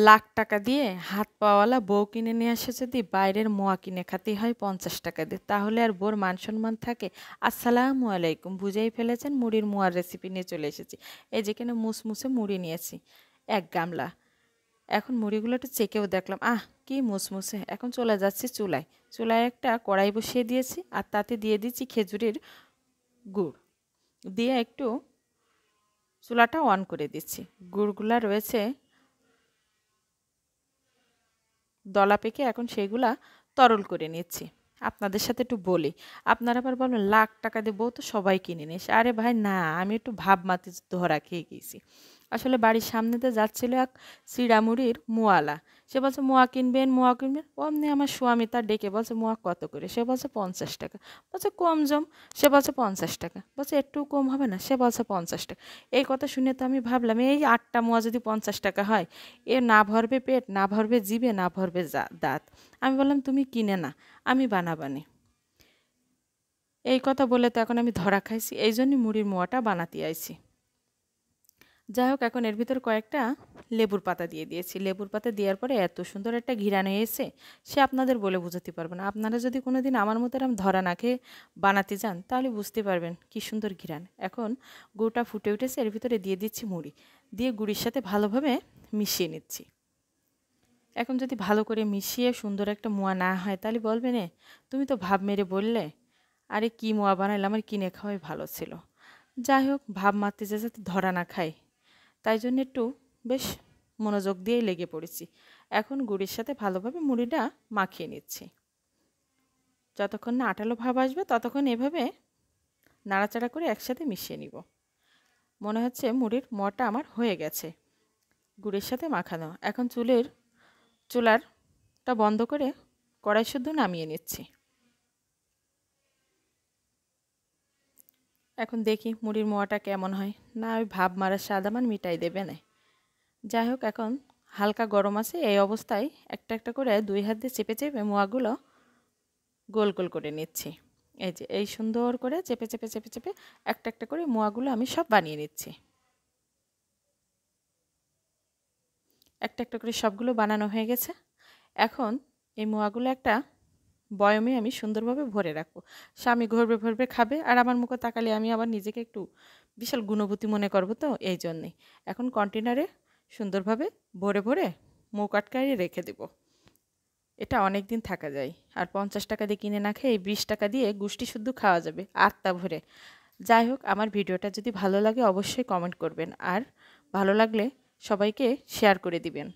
লাখ টাকা দিয়ে হাত পাওয়ালা বউ কিনে নিয়ে আসে যদি বাইরের মোয়া কিনে খাতে হয় 50 টাকা দিয়ে, তাহলে আর বউর মান সম্মান থাকে? আসসালামু আলাইকুম, বুঝেই ফেলেছেন, মুড়ির মোয়ার রেসিপি নিয়ে চলে এসেছি। এই যেখানে মুসমুসে মুড়ি নিয়েছি 1 গামলা। এখন মুড়িগুলো একটু চেকেও দেখলাম, কি মুসমুসে। এখন চলে যাচ্ছি চুলায়। চুলায় একটা কড়াই বসিয়ে দিয়েছি আর তাতে দিয়ে দিচ্ছি খেজুরের গুড় দিয়ে একটু চুলাটা অন করে দিচ্ছি। গুড়গুলা রয়েছে দলা পেকে, এখন সেগুলা তরল করে নিচ্ছি। আপনাদের সাথে একটু বলি, আপনারা আবার বলবেন লাখ টাকা দিয়ে বউ তো সবাই কিনে নিস। আরে ভাই না, আমি একটু ভাব মাতি ধরা খেয়ে গিয়েছি। আসলে বাড়ির সামনেতে যাচ্ছিল এক চিড়ামুড়ির মোয়ালা। সে বলছে মোয়া কিনবেন মোয়া কিনবেন, অমনি আমার স্বামী তার ডেকে বলছে মোয়া কত করে? সে বলছে 50 টাকা। বলছে কম জম। সে বলছে 50 টাকা। বলছে একটু কম হবে না? সে বলছে 50 টাকা। এই কথা শুনে তো আমি ভাবলাম এই 8টা মোয়া যদি 50 টাকা হয়, এ না ভরবে পেট, না ভরবে জিভে, না ভরবে দাঁত। আমি বললাম তুমি কিনে না, আমি বানাবানি। এই কথা বলে তো এখন আমি ধরা খাইছি, এই জন্যই মুড়ির মোয়াটা বানাতে আইছি। যাই হোক, এখন এর ভিতর কয়েকটা লেবুর পাতা দিয়ে দিয়েছি। লেবুর পাতা দেওয়ার পরে এত সুন্দর একটা ঘিরান হয়েছে, সে আপনাদের বলে বোঝাতে পারবো না। আপনারা যদি কোনো দিন আমার মতো এরকম ধরা না খেয়ে বানাতে যান, তাহলে বুঝতে পারবেন কী সুন্দর ঘিরান। এখন গুড়টা ফুটে উঠেছে, এর ভিতরে দিয়ে দিচ্ছি মুড়ি, দিয়ে গুড়ির সাথে ভালোভাবে মিশিয়ে নিচ্ছি। এখন যদি ভালো করে মিশিয়ে সুন্দর একটা মোয়া না হয়, তাহলে বলবে নে তুমি তো ভাব মেরে বললে, আরে কি মোয়া বানাইলে, আমার কিনে খাওয়াই ভালো ছিল। যাই হোক, ভাব মারতে যাতে ধরা না খায়, তাই জন্য একটু বেশ মনোযোগ দিয়েই লেগে পড়েছি। এখন গুড়ির সাথে ভালোভাবে মুড়িটা মাখিয়ে নিচ্ছি। যতক্ষণ না আটালো ভাব আসবে ততক্ষণ এভাবে নাড়াচাড়া করে একসাথে মিশিয়ে নিব। মনে হচ্ছে মুড়ির মোয়াটা আমার হয়ে গেছে গুড়ের সাথে মাখানো। এখন চুলারটা বন্ধ করে কড়াই শুদ্ধ নামিয়ে নিচ্ছি। এখন দেখি মুড়ির মোয়াটা কেমন হয়। না ওই ভাব মারার স্বাদ আমার মিটাই দেবে না। যাই হোক, এখন হালকা গরম আছে, এই অবস্থায় একটা একটা করে 2 হাত দিয়ে চেপে চেপে মোয়াগুলো গোল গোল করে নিচ্ছি। এই যে এই সুন্দর করে চেপে চেপে চেপে চেপে একটা একটা করে মোয়াগুলো আমি সব বানিয়ে নিচ্ছি। একটা একটা করে সবগুলো বানানো হয়ে গেছে। এখন এই মোয়াগুলো একটা বয়মে আমি সুন্দরভাবে ভরে রাখবো। স্বামী ঘরবে ঘরবে খাবে, আর আমার মুখে তাকালে আমি আবার নিজেকে একটু বিশাল গুণবতী মনে করবো, তো এই জন্যেই এখন কন্টেনারে সুন্দরভাবে ভরে ভরে মুখ আটকায় রেখে দেব। এটা অনেক দিন থাকা যায়। আর 50 টাকা দিয়ে কিনে না খেয়ে 20 টাকা দিয়ে গুষ্টি শুদ্ধ খাওয়া যাবে আত্মা ভরে। যাই হোক, আমার ভিডিওটা যদি ভালো লাগে অবশ্যই কমেন্ট করবেন, আর ভালো লাগলে সবাইকে শেয়ার করে দিবেন।